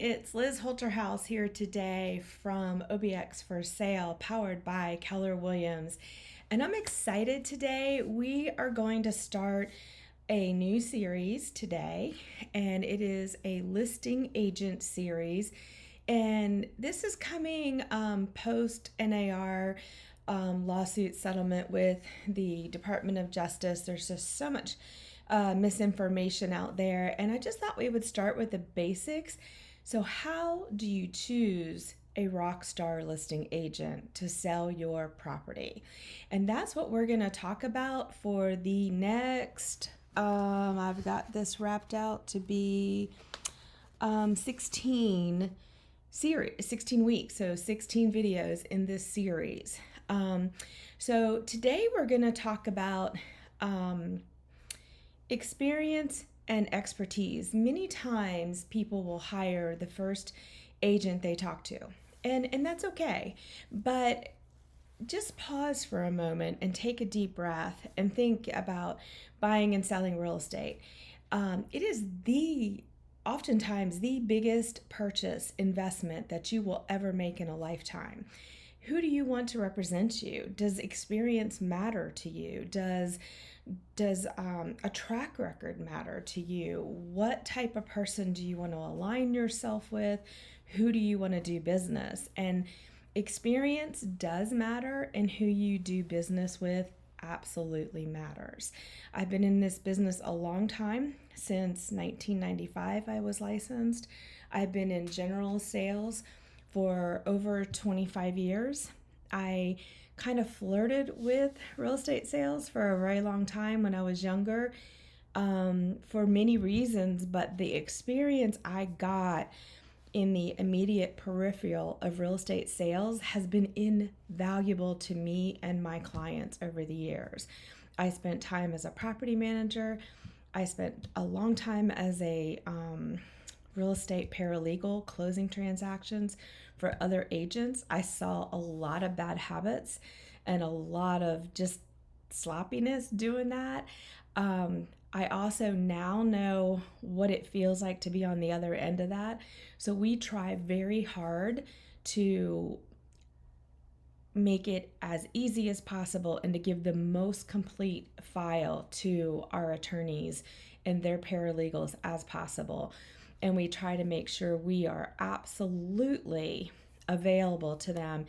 It's Liz Holterhouse here today from OBX for Sale, powered by Keller Williams. And I'm excited today. We are going to start a new series today, and it is a listing agent series. And this is coming post NAR lawsuit settlement with the Department of Justice. There's just so much misinformation out there, and I just thought we would start with the basics. So, how do you choose a rockstar listing agent to sell your property? And that's what we're going to talk about for the next. I've got this wrapped out to be 16 series, 16 weeks, so 16 videos in this series. So today we're going to talk about experience and expertise. Many times people will hire the first agent they talk to, and that's okay. But just pause for a moment and take a deep breath and think about buying and selling real estate. It is oftentimes the biggest purchase investment that you will ever make in a lifetime. Who do you want to represent you? Does experience matter to you? Does a track record matter to you? What type of person do you want to align yourself with? Who do you want to do business? And experience does matter, and who you do business with absolutely matters. I've been in this business a long time. Since 1995, I was licensed. I've been in general sales for over 25 years. I kind of flirted with real estate sales for a very long time when I was younger, for many reasons, but the experience I got in the immediate peripheral of real estate sales has been invaluable to me and my clients over the years. I spent time as a property manager. I spent a long time as a real estate paralegal, closing transactions for other agents. I saw a lot of bad habits and a lot of just sloppiness doing that. I also now know what it feels like to be on the other end of that. So we try very hard to make it as easy as possible and to give the most complete file to our attorneys and their paralegals as possible. And we try to make sure we are absolutely available to them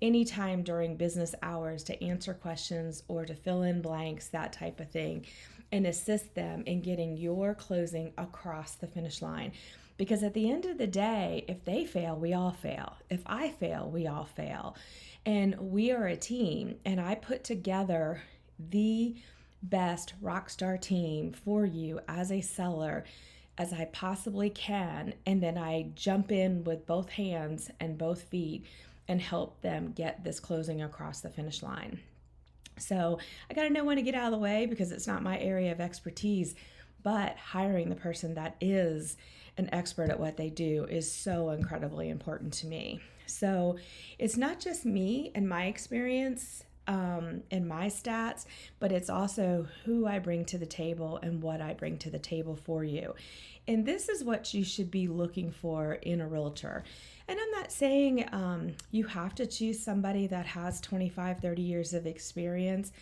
anytime during business hours to answer questions or to fill in blanks, that type of thing, and assist them in getting your closing across the finish line. Because at the end of the day, if they fail, we all fail. If I fail, we all fail. And we are a team, and I put together the best rockstar team for you as a seller as I possibly can, and then I jump in with both hands and both feet and help them get this closing across the finish line. So I got to know when to get out of the way because it's not my area of expertise, but hiring the person that is an expert at what they do is so incredibly important to me. So it's not just me and my experience and my stats, but it's also who I bring to the table and what I bring to the table for you. And this is what you should be looking for in a realtor. And I'm not saying you have to choose somebody that has 25, 30 years of experience.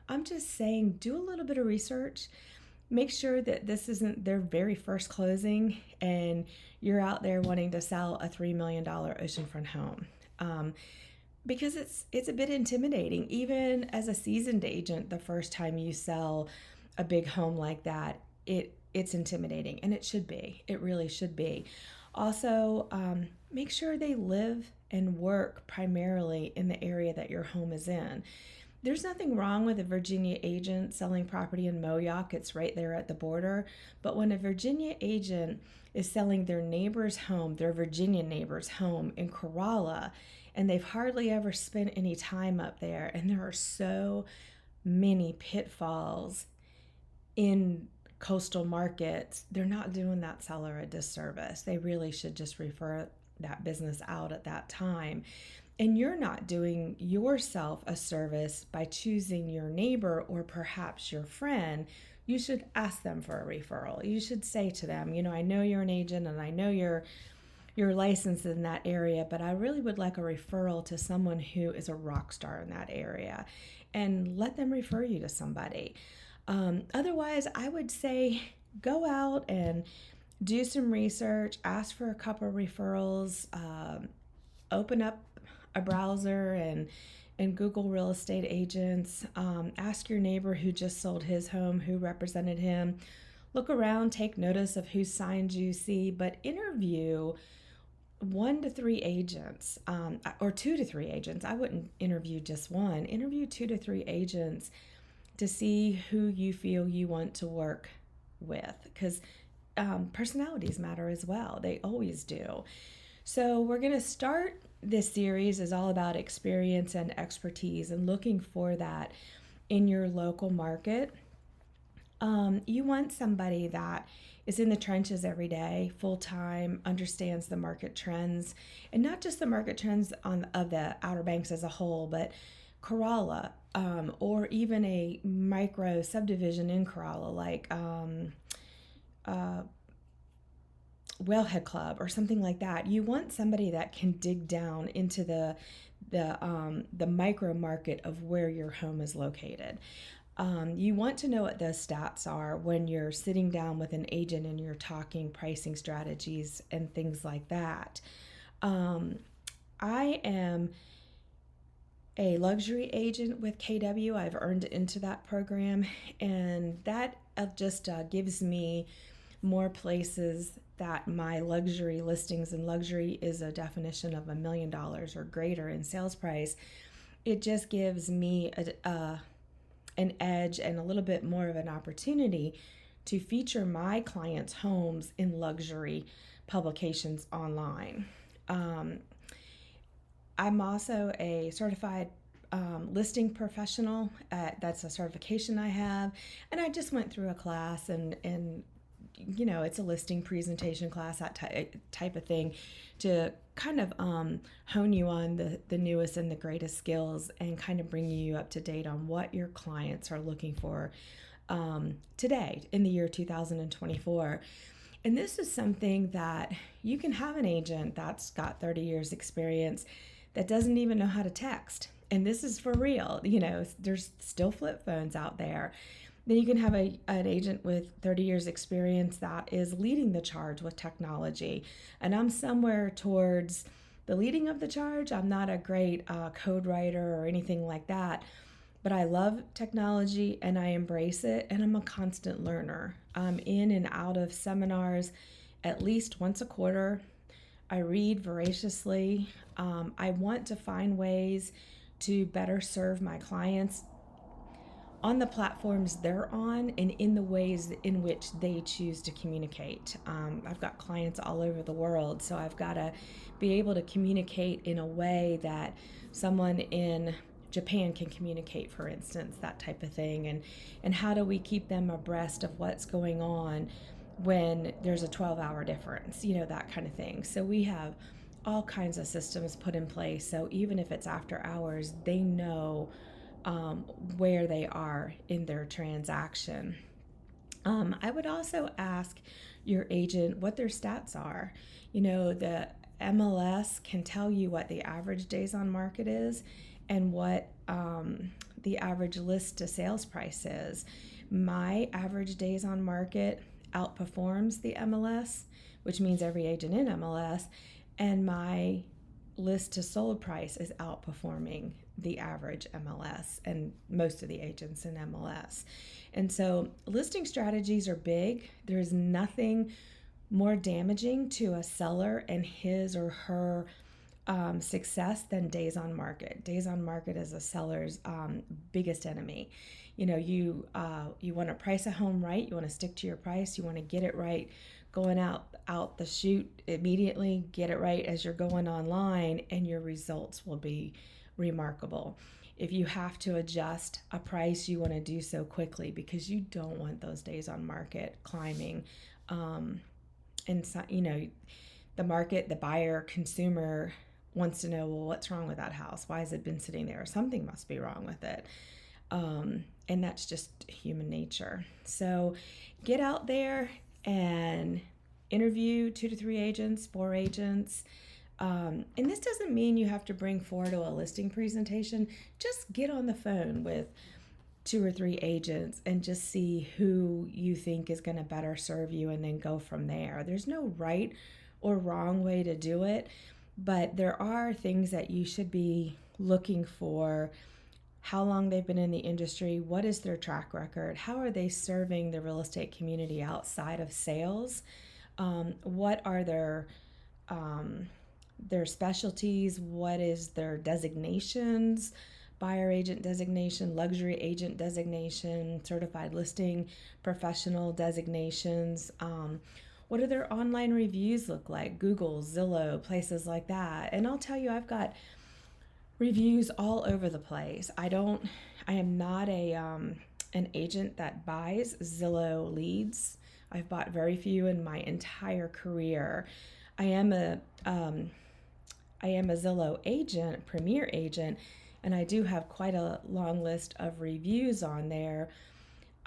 I'm just saying do a little bit of research. Make sure that this isn't their very first closing and you're out there wanting to sell a $3 million oceanfront home. Because it's a bit intimidating, even as a seasoned agent. The first time you sell a big home like that, it's intimidating, and it should be. It really should be. Also, make sure they live and work primarily in the area that your home is in. There's nothing wrong with a Virginia agent selling property in Moyock. It's right there at the border. But when a Virginia agent is selling their neighbor's home, their Virginia neighbor's home in Corolla, and they've hardly ever spent any time up there, and there are so many pitfalls in coastal markets, they're not doing that seller a disservice. They really should just refer that business out at that time. And you're not doing yourself a service by choosing your neighbor or perhaps your friend. You should ask them for a referral. You should say to them, I know you're an agent and I know you're you're licensed in that area, but I really would like a referral to someone who is a rock star in that area, and let them refer you to somebody. Otherwise, I would say go out and do some research, ask for a couple of referrals, open up a browser and Google real estate agents. Ask your neighbor who just sold his home, who represented him. Look around, take notice of whose signs you see, but interview 1 to 3 agents, or 2 to 3 agents. I wouldn't interview just one. Interview 2 to 3 agents to see who you feel you want to work with, because personalities matter as well. They always do. So we're going to start this series is all about experience and expertise and looking for that in your local market. You want somebody that is in the trenches every day, full time, understands the market trends, and not just the market trends of the Outer Banks as a whole, but Corolla, or even a micro subdivision in Corolla, like Whalehead Club or something like that. You want somebody that can dig down into the micro market of where your home is located. You want to know what those stats are when you're sitting down with an agent and you're talking pricing strategies and things like that. I am a luxury agent with KW. I've earned into that program, and that just gives me more places that my luxury listings, and luxury is a definition of $1 million or greater in sales price. It just gives me an edge and a little bit more of an opportunity to feature my clients' homes in luxury publications online. I'm also a certified listing professional. That's a certification I have, and I just went through a class, and it's a listing presentation class, that type of thing, to kind of hone you on the newest and the greatest skills and kind of bring you up to date on what your clients are looking for today in the year 2024. And this is something that you can have an agent that's got 30 years experience that doesn't even know how to text. And this is for real. There's still flip phones out there. Then you can have an agent with 30 years experience that is leading the charge with technology. And I'm somewhere towards the leading of the charge. I'm not a great code writer or anything like that, but I love technology and I embrace it, and I'm a constant learner. I'm in and out of seminars at least once a quarter. I read voraciously. I want to find ways to better serve my clients on the platforms they're on and in the ways in which they choose to communicate. I've got clients all over the world, so I've got to be able to communicate in a way that someone in Japan can communicate, for instance, that type of thing. And how do we keep them abreast of what's going on when there's a 12-hour difference, that kind of thing. So we have all kinds of systems put in place, so even if it's after hours, they know where they are in their transaction. I would also ask your agent what their stats are. The MLS can tell you what the average days on market is and what the average list to sales price is. My average days on market outperforms the MLS, which means every agent in MLS, and my list to sold price is outperforming the average MLS and most of the agents in MLS. And so listing strategies are big. There's nothing more damaging to a seller and his or her success than days on market. Days on market is a seller's biggest enemy. You want to price a home right. You want to stick to your price. You want to get it right going out the chute immediately. Get it right as you're going online, and your results will be remarkable. If you have to adjust a price, you want to do so quickly, because you don't want those days on market climbing. And so, the market, the buyer, consumer wants to know, well, what's wrong with that house? Why has it been sitting there? Something must be wrong with it. And that's just human nature. So get out there and interview 2 to 3 agents, 4 agents. And this doesn't mean you have to bring 4 to a listing presentation. Just get on the phone with 2 or 3 agents and just see who you think is going to better serve you, and then go from there. There's no right or wrong way to do it, but there are things that you should be looking for. How long they've been in the industry, what is their track record, how are they serving the real estate community outside of sales, what are their specialties, what is their designations, buyer agent designation, luxury agent designation, certified listing professional designations, what do their online reviews look like, Google, Zillow, places like that. And I'll tell you, I've got reviews all over the place. I am not an agent that buys Zillow leads. I've bought very few in my entire career. I am a Zillow agent, premier agent, and I do have quite a long list of reviews on there.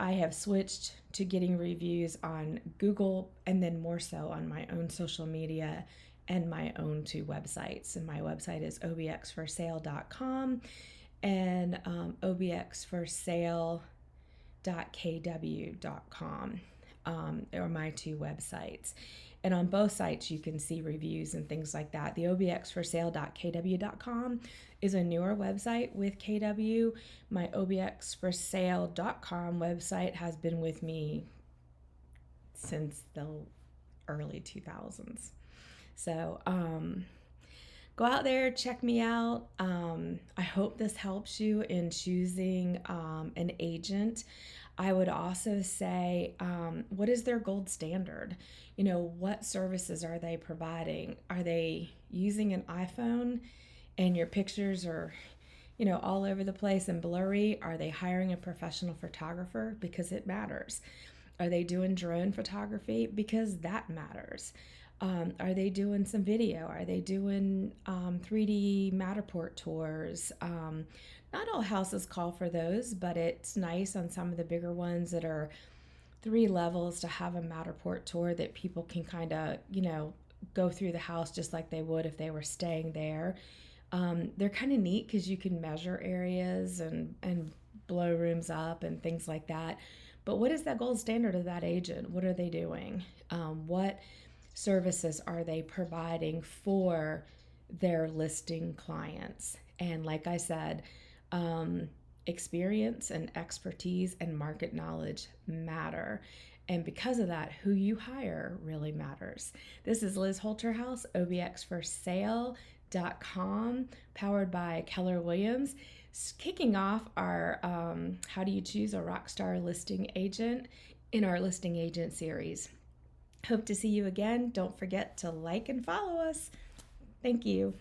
I have switched to getting reviews on Google, and then more so on my own social media and my own 2 websites. And my website is obxforsale.com and obxforsale.kw.com are my 2 websites. And on both sites, you can see reviews and things like that. The obxforsale.kw.com is a newer website with KW. My obxforsale.com website has been with me since the early 2000s. So go out there, check me out. I hope this helps you in choosing an agent. I would also say, what is their gold standard? What services are they providing? Are they using an iPhone and your pictures are, all over the place and blurry? Are they hiring a professional photographer? Because it matters. Are they doing drone photography? Because that matters. Are they doing some video? Are they doing 3D Matterport tours? Not all houses call for those, but it's nice on some of the bigger ones that are 3 levels to have a Matterport tour that people can kind of, go through the house just like they would if they were staying there. They're kind of neat because you can measure areas and blow rooms up and things like that. But what is that gold standard of that agent? What are they doing? What services are they providing for their listing clients? And like I said, experience and expertise and market knowledge matter. And because of that, who you hire really matters. This is Liz Holterhouse, obxforsale.com, powered by Keller Williams, kicking off our How Do You Choose a Rockstar Listing Agent in our Listing Agent series. Hope to see you again. Don't forget to like and follow us. Thank you.